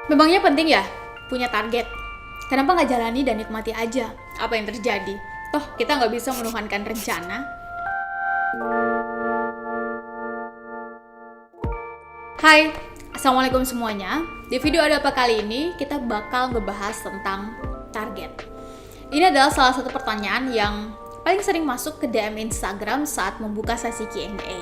Memangnya penting ya punya target? Kenapa nggak jalani dan nikmati aja apa yang terjadi? Toh kita nggak bisa menuhankan rencana. Hai, Assalamualaikum semuanya. Di video Ada Apa kali ini kita bakal ngebahas tentang target. Ini adalah salah satu pertanyaan yang paling sering masuk ke DM Instagram saat membuka sesi Q&A.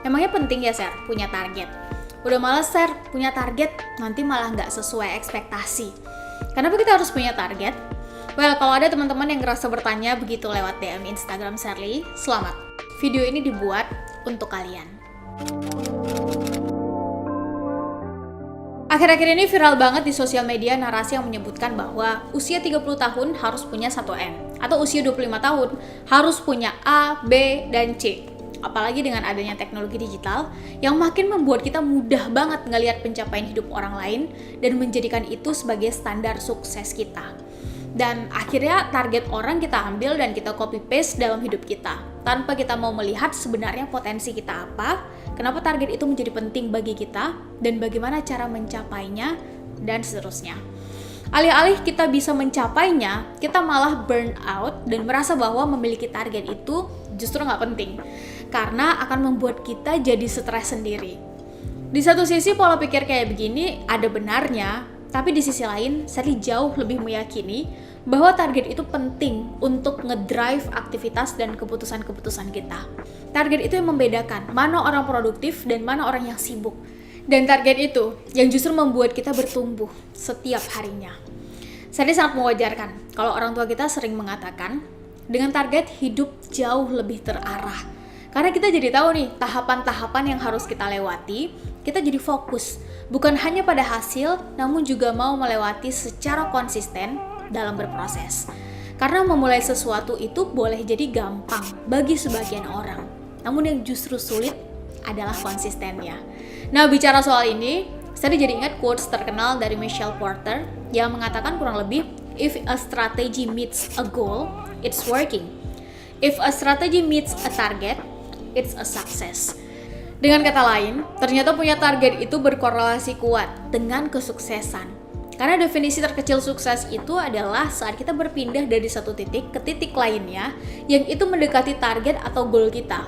Memangnya penting ya share punya target? Udah males share punya target, nanti malah nggak sesuai ekspektasi. Kenapa kita harus punya target? Well, kalau ada teman-teman yang ngerasa bertanya begitu lewat DM Instagram Sherly, selamat. Video ini dibuat untuk kalian. Akhir-akhir ini viral banget di sosial media narasi yang menyebutkan bahwa usia 30 tahun harus punya 1M, atau usia 25 tahun harus punya A, B, dan C. Apalagi dengan adanya teknologi digital yang makin membuat kita mudah banget ngelihat pencapaian hidup orang lain dan menjadikan itu sebagai standar sukses kita. Dan akhirnya target orang kita ambil dan kita copy paste dalam hidup kita tanpa kita mau melihat sebenarnya potensi kita apa, kenapa target itu menjadi penting bagi kita, dan bagaimana cara mencapainya, dan seterusnya. Alih-alih kita bisa mencapainya, kita malah burn out dan merasa bahwa memiliki target itu justru nggak penting, karena akan membuat kita jadi stres sendiri. Di satu sisi pola pikir kayak begini ada benarnya, tapi di sisi lain Sherly jauh lebih meyakini bahwa target itu penting untuk ngedrive aktivitas dan keputusan-keputusan kita. Target itu yang membedakan mana orang produktif dan mana orang yang sibuk. Dan target itu yang justru membuat kita bertumbuh setiap harinya. Sherly sangat mewajarkan kalau orang tua kita sering mengatakan, dengan target hidup jauh lebih terarah. Karena kita jadi tahu nih tahapan-tahapan yang harus kita lewati, kita jadi fokus. Bukan hanya pada hasil, namun juga mau melewati secara konsisten dalam berproses. Karena memulai sesuatu itu boleh jadi gampang bagi sebagian orang. Namun yang justru sulit adalah konsistennya. Nah, bicara soal ini, saya jadi ingat quotes terkenal dari Michelle Porter yang mengatakan kurang lebih, if a strategy meets a goal, it's working. If a strategy meets a target, it's a success. Dengan kata lain, ternyata punya target itu berkorelasi kuat dengan kesuksesan. Karena definisi terkecil sukses itu adalah saat kita berpindah dari satu titik ke titik lainnya yang itu mendekati target atau goal kita.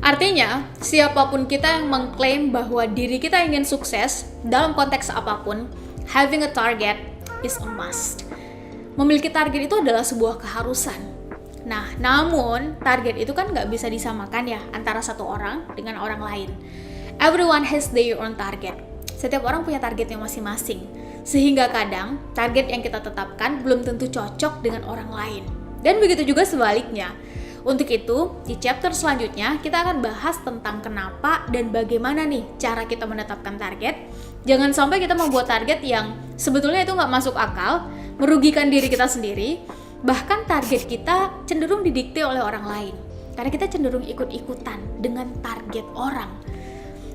Artinya, siapapun kita yang mengklaim bahwa diri kita ingin sukses dalam konteks apapun, having a target is a must. Memiliki target itu adalah sebuah keharusan. Nah, namun target itu kan nggak bisa disamakan ya antara satu orang dengan orang lain. Everyone has their own target. Setiap orang punya targetnya masing-masing. Sehingga kadang target yang kita tetapkan belum tentu cocok dengan orang lain. Dan begitu juga sebaliknya. Untuk itu, di chapter selanjutnya kita akan bahas tentang kenapa dan bagaimana nih cara kita menetapkan target. Jangan sampai kita membuat target yang sebetulnya itu nggak masuk akal, merugikan diri kita sendiri, bahkan target kita cenderung didikte oleh orang lain. Karena kita cenderung ikut-ikutan dengan target orang.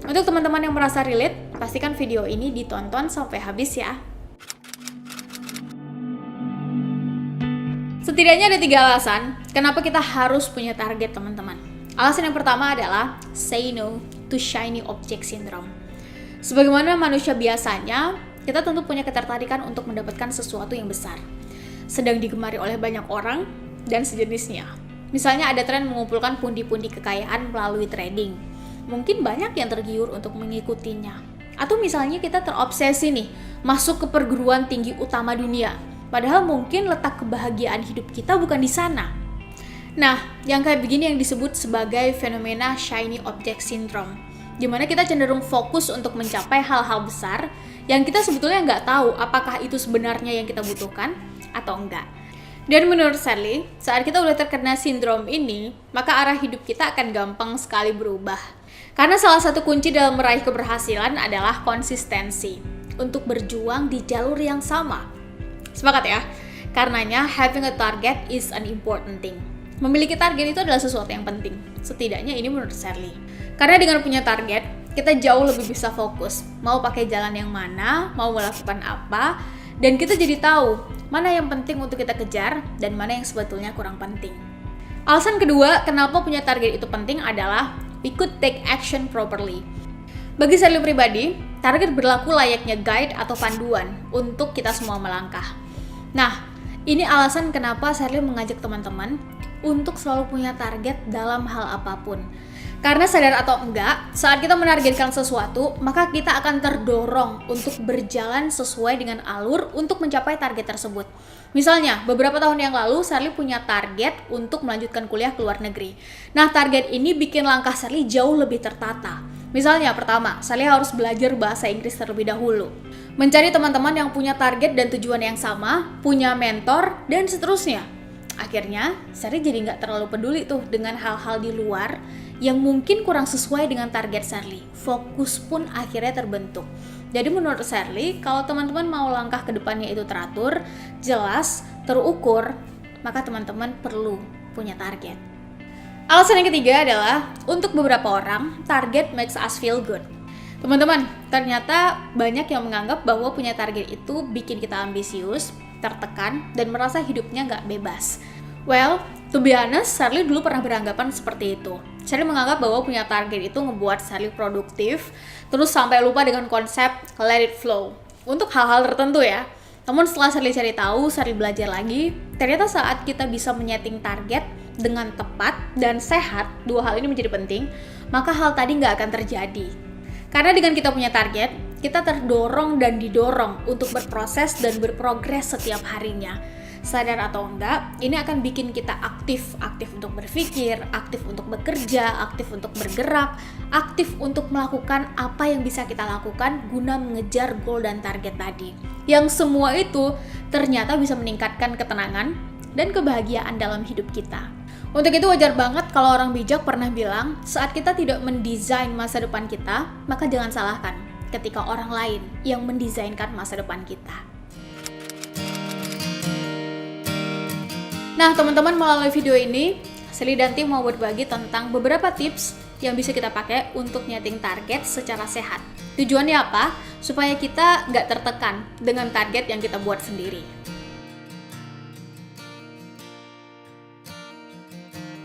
Untuk teman-teman yang merasa relate, pastikan video ini ditonton sampai habis ya. Setidaknya ada 3 alasan kenapa kita harus punya target, teman-teman. Alasan yang pertama adalah say no to shiny object syndrome. Sebagaimana manusia biasanya, kita tentu punya ketertarikan untuk mendapatkan sesuatu yang besar, sedang digemari oleh banyak orang dan sejenisnya. Misalnya ada tren mengumpulkan pundi-pundi kekayaan melalui trading. Mungkin banyak yang tergiur untuk mengikutinya. Atau misalnya kita terobsesi nih, masuk ke perguruan tinggi utama dunia. Padahal mungkin letak kebahagiaan hidup kita bukan di sana. Nah, yang kayak begini yang disebut sebagai fenomena shiny object syndrome, di mana kita cenderung fokus untuk mencapai hal-hal besar yang kita sebetulnya nggak tahu apakah itu sebenarnya yang kita butuhkan atau enggak. Dan menurut Sherly, saat kita udah terkena sindrom ini, maka arah hidup kita akan gampang sekali berubah. Karena salah satu kunci dalam meraih keberhasilan adalah konsistensi untuk berjuang di jalur yang sama. Sepakat ya? Karenanya, having a target is an important thing. Memiliki target itu adalah sesuatu yang penting. Setidaknya ini menurut Sherly. Karena dengan punya target, kita jauh lebih bisa fokus. Mau pakai jalan yang mana, mau melakukan apa, dan kita jadi tahu mana yang penting untuk kita kejar dan mana yang sebetulnya kurang penting. Alasan kedua, kenapa punya target itu penting adalah we could take action properly. Bagi Sherly pribadi, Target berlaku layaknya guide atau panduan untuk kita semua melangkah. Nah, ini alasan kenapa Sherly mengajak teman-teman untuk selalu punya target dalam hal apapun. Karena sadar atau enggak, saat kita menargetkan sesuatu, maka kita akan terdorong untuk berjalan sesuai dengan alur untuk mencapai target tersebut. Misalnya, beberapa tahun yang lalu, Sherly punya target untuk melanjutkan kuliah ke luar negeri. Nah, target ini bikin langkah Sherly jauh lebih tertata. Misalnya, pertama, Sherly harus belajar bahasa Inggris terlebih dahulu. Mencari teman-teman yang punya target dan tujuan yang sama, punya mentor, dan seterusnya. Akhirnya, Sherly jadi nggak terlalu peduli tuh dengan hal-hal di luar yang mungkin kurang sesuai dengan target Sherly. Fokus pun akhirnya terbentuk. Jadi menurut Sherly, kalau teman-teman mau langkah ke depannya itu teratur, jelas, terukur, maka teman-teman perlu punya target. Alasan yang ketiga adalah, untuk beberapa orang, target makes us feel good. Teman-teman, ternyata banyak yang menganggap bahwa punya target itu bikin kita ambisius, tertekan, dan merasa hidupnya nggak bebas. Well, to be honest, Sherly dulu pernah beranggapan seperti itu. Sherly menganggap bahwa punya target itu ngebuat Sherly produktif, terus sampai lupa dengan konsep let it flow. Untuk hal-hal tertentu ya. Namun setelah Sherly cari tahu, Sherly belajar lagi, ternyata saat kita bisa menyeting target dengan tepat dan sehat, dua hal ini menjadi penting, maka hal tadi nggak akan terjadi. Karena dengan kita punya target, kita terdorong dan didorong untuk berproses dan berprogres setiap harinya. Sadar atau enggak, ini akan bikin kita aktif untuk berpikir, aktif untuk bekerja, aktif untuk bergerak, aktif untuk melakukan apa yang bisa kita lakukan guna mengejar goal dan target tadi. Yang semua itu ternyata bisa meningkatkan ketenangan dan kebahagiaan dalam hidup kita. Untuk itu wajar banget kalau orang bijak pernah bilang, saat kita tidak mendesain masa depan kita, maka jangan salahkan ketika orang lain yang mendesainkan masa depan kita. Nah, teman-teman, melalui video ini, Sherly dan tim mau berbagi tentang beberapa tips yang bisa kita pakai untuk nyeting target secara sehat. Tujuannya apa? Supaya kita nggak tertekan dengan target yang kita buat sendiri.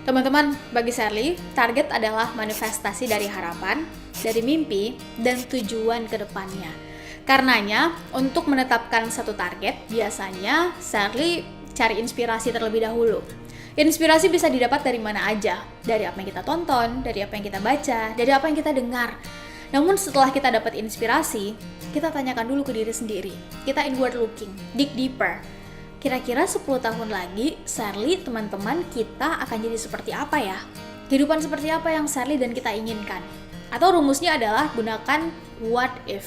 Teman-teman, bagi Sherly, target adalah manifestasi dari harapan, dari mimpi, dan tujuan ke depannya. Karenanya, untuk menetapkan satu target, biasanya Sherly cari inspirasi terlebih dahulu. Inspirasi bisa didapat dari mana aja, dari apa yang kita tonton, dari apa yang kita baca, dari apa yang kita dengar. Namun setelah kita dapat inspirasi, kita tanyakan dulu ke diri sendiri. Kita inward looking, dig deeper. Kira-kira 10 tahun lagi, Sherly, teman-teman, kita akan jadi seperti apa ya? Kehidupan seperti apa yang Sherly dan kita inginkan? Atau rumusnya adalah gunakan what if.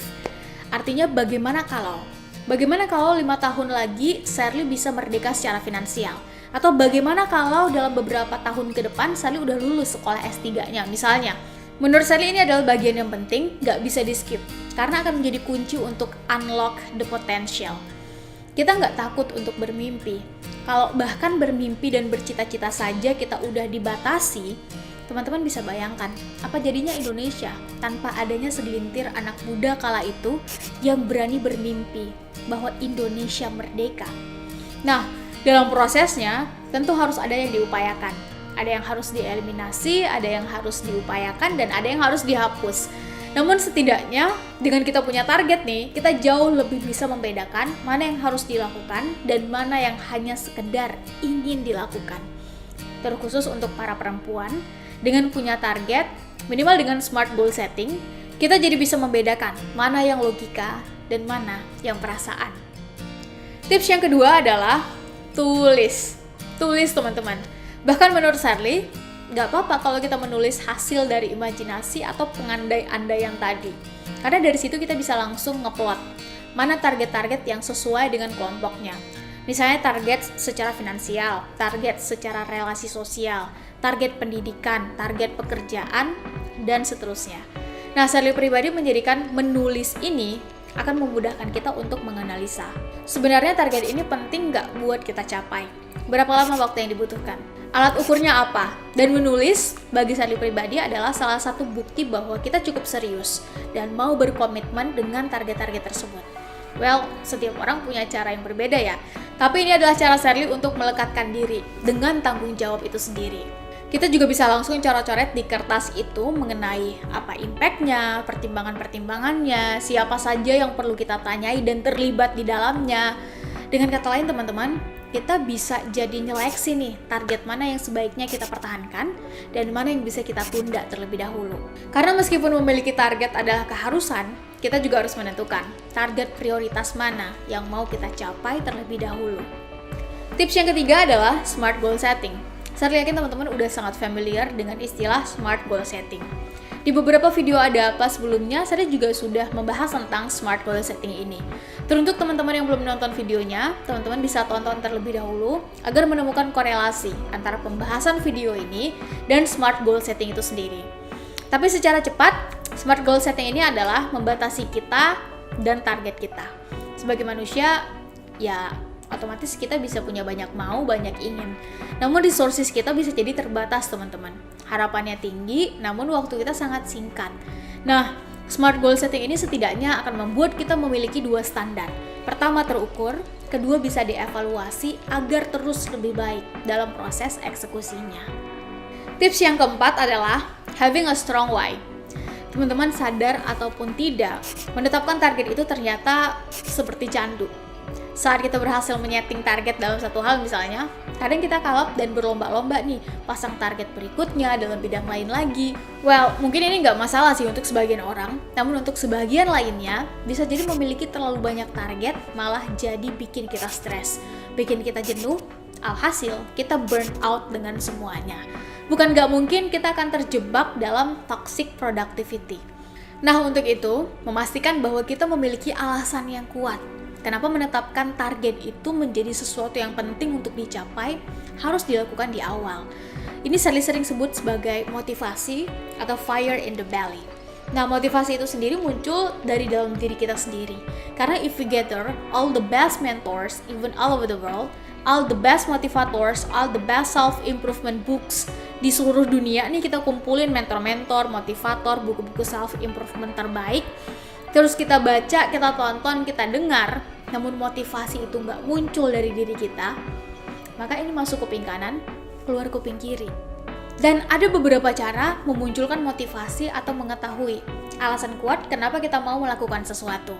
Artinya bagaimana kalau? Bagaimana kalau 5 tahun lagi Sherly bisa merdeka secara finansial? Atau bagaimana kalau dalam beberapa tahun ke depan Sherly udah lulus sekolah S3-nya misalnya? Menurut Sherly ini adalah bagian yang penting, gak bisa di skip. Karena akan menjadi kunci untuk unlock the potential. Kita nggak takut untuk bermimpi. Kalau bahkan bermimpi dan bercita-cita saja kita udah dibatasi, teman-teman bisa bayangkan apa jadinya Indonesia tanpa adanya segelintir anak muda kala itu yang berani bermimpi bahwa Indonesia merdeka. Nah, dalam prosesnya tentu harus ada yang diupayakan. Ada yang harus dieliminasi, ada yang harus diupayakan, dan ada yang harus dihapus. Namun setidaknya dengan kita punya target nih, kita jauh lebih bisa membedakan mana yang harus dilakukan dan mana yang hanya sekedar ingin dilakukan. Terkhusus untuk para perempuan, dengan punya target, minimal dengan smart goal setting, kita jadi bisa membedakan mana yang logika dan mana yang perasaan. Tips yang kedua adalah tulis. Tulis, teman-teman. Bahkan menurut Sherly, gak apa-apa kalau kita menulis hasil dari imajinasi atau pengandai-andaian tadi. Karena dari situ kita bisa langsung ngeplot mana target-target yang sesuai dengan kelompoknya. Misalnya target secara finansial, target secara relasi sosial, target pendidikan, target pekerjaan, dan seterusnya. Nah, Sherly pribadi menjadikan menulis ini akan memudahkan kita untuk menganalisa. Sebenarnya target ini penting nggak buat kita capai? Berapa lama waktu yang dibutuhkan? Alat ukurnya apa? Dan menulis bagi Sherly pribadi adalah salah satu bukti bahwa kita cukup serius dan mau berkomitmen dengan target-target tersebut. Well, setiap orang punya cara yang berbeda ya. Tapi ini adalah cara Sherly untuk melekatkan diri dengan tanggung jawab itu sendiri. Kita juga bisa langsung coret-coret di kertas itu mengenai apa impact-nya, pertimbangan-pertimbangannya, siapa saja yang perlu kita tanyai dan terlibat di dalamnya. Dengan kata lain teman-teman, kita bisa jadi nyeleksi nih target mana yang sebaiknya kita pertahankan dan mana yang bisa kita tunda terlebih dahulu. Karena meskipun memiliki target adalah keharusan, kita juga harus menentukan target prioritas mana yang mau kita capai terlebih dahulu. Tips yang ketiga adalah smart goal setting. Saya yakin teman-teman udah sangat familiar dengan istilah smart goal setting. Di beberapa video Ada Apa sebelumnya, saya juga sudah membahas tentang smart goal setting ini. Teruntuk teman-teman yang belum nonton videonya, teman-teman bisa tonton terlebih dahulu agar menemukan korelasi antara pembahasan video ini dan smart goal setting itu sendiri. Tapi secara cepat, smart goal setting ini adalah membatasi kita dan target kita. Sebagai manusia, ya otomatis kita bisa punya banyak mau, banyak ingin. Namun resources kita bisa jadi terbatas teman-teman. Harapannya tinggi, namun waktu kita sangat singkat. Nah, smart goal setting ini setidaknya akan membuat kita memiliki dua standar. Pertama terukur, kedua bisa dievaluasi agar terus lebih baik dalam proses eksekusinya. Tips yang keempat adalah having a strong why. Teman-teman sadar ataupun tidak, menetapkan target itu ternyata seperti candu. Saat kita berhasil menyeting target dalam satu hal misalnya, kadang kita kalap dan berlomba-lomba nih, pasang target berikutnya dalam bidang lain lagi. Well, mungkin ini nggak masalah sih untuk sebagian orang, namun untuk sebagian lainnya, bisa jadi memiliki terlalu banyak target, malah jadi bikin kita stres, bikin kita jenuh, alhasil kita burn out dengan semuanya. Bukan nggak mungkin kita akan terjebak dalam toxic productivity. Nah, untuk itu, memastikan bahwa kita memiliki alasan yang kuat. Kenapa menetapkan target itu menjadi sesuatu yang penting untuk dicapai harus dilakukan di awal. Ini sering sebut sebagai motivasi atau fire in the belly. Nah, motivasi itu sendiri muncul dari dalam diri kita sendiri. Karena if we gather all the best mentors, even all over the world, all the best motivators, all the best self-improvement books di seluruh dunia, nih kita kumpulin mentor-mentor, motivator, buku-buku self-improvement terbaik, terus kita baca, kita tonton, kita dengar, namun motivasi itu nggak muncul dari diri kita, maka ini masuk kuping kanan, keluar kuping kiri. Dan ada beberapa cara memunculkan motivasi atau mengetahui alasan kuat kenapa kita mau melakukan sesuatu.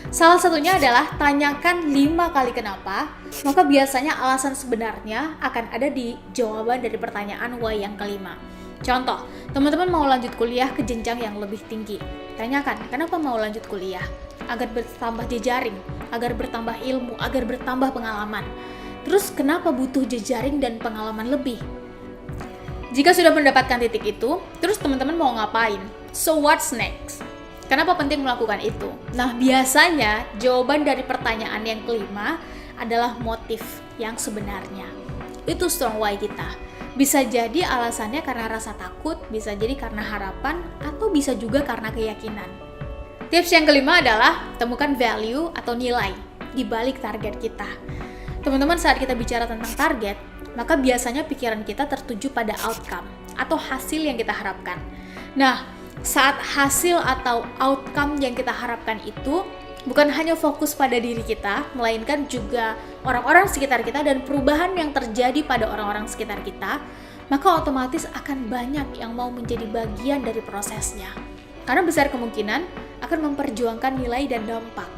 Salah satunya adalah tanyakan 5 kali kenapa, maka biasanya alasan sebenarnya akan ada di jawaban dari pertanyaan why yang kelima. Contoh, teman-teman mau lanjut kuliah ke jenjang yang lebih tinggi. Tanyakan, kenapa mau lanjut kuliah? Agar bertambah jejaring, agar bertambah ilmu, agar bertambah pengalaman. Terus kenapa butuh jejaring dan pengalaman lebih? Jika sudah mendapatkan titik itu, terus teman-teman mau ngapain? So what's next? Kenapa penting melakukan itu? Nah, biasanya jawaban dari pertanyaan yang kelima adalah motif yang sebenarnya. Itu strong why kita. Bisa jadi alasannya karena rasa takut, bisa jadi karena harapan, atau bisa juga karena keyakinan. Tips yang kelima adalah temukan value atau nilai di balik target kita. Teman-teman, saat kita bicara tentang target, maka biasanya pikiran kita tertuju pada outcome atau hasil yang kita harapkan. Nah, saat hasil atau outcome yang kita harapkan itu bukan hanya fokus pada diri kita, melainkan juga orang-orang sekitar kita dan perubahan yang terjadi pada orang-orang sekitar kita, maka otomatis akan banyak yang mau menjadi bagian dari prosesnya. Karena besar kemungkinan akan memperjuangkan nilai dan dampak.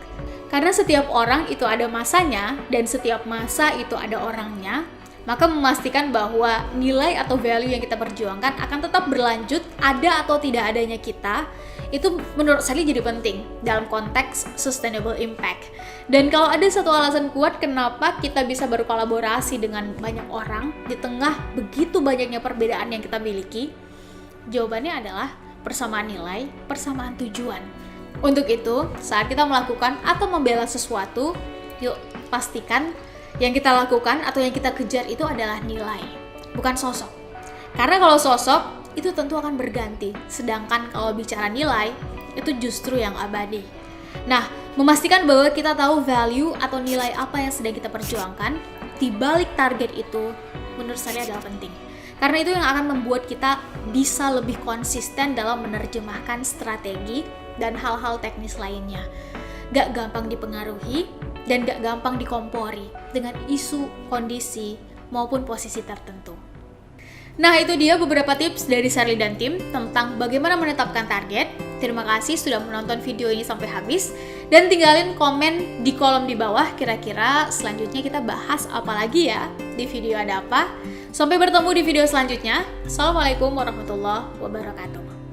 Karena setiap orang itu ada masanya dan setiap masa itu ada orangnya, maka memastikan bahwa nilai atau value yang kita perjuangkan akan tetap berlanjut, ada atau tidak adanya kita, itu menurut saya jadi penting dalam konteks sustainable impact. Dan kalau ada satu alasan kuat kenapa kita bisa berkolaborasi dengan banyak orang di tengah begitu banyaknya perbedaan yang kita miliki, jawabannya adalah persamaan nilai, persamaan tujuan. Untuk itu, saat kita melakukan atau membela sesuatu, yuk pastikan yang kita lakukan atau yang kita kejar itu adalah nilai, bukan sosok. Karena kalau sosok, itu tentu akan berganti. Sedangkan kalau bicara nilai, itu justru yang abadi. Nah, memastikan bahwa kita tahu value atau nilai apa yang sedang kita perjuangkan di balik target itu, menurut saya adalah penting. Karena itu yang akan membuat kita bisa lebih konsisten dalam menerjemahkan strategi dan hal-hal teknis lainnya. Gak gampang dipengaruhi dan gak gampang dikompori dengan isu, kondisi, maupun posisi tertentu. Nah, itu dia beberapa tips dari Sherly dan tim tentang bagaimana menetapkan target. Terima kasih sudah menonton video ini sampai habis. Dan tinggalin komen di kolom di bawah kira-kira selanjutnya kita bahas apa lagi ya, di video ada apa. Sampai bertemu di video selanjutnya. Assalamualaikum warahmatullahi wabarakatuh.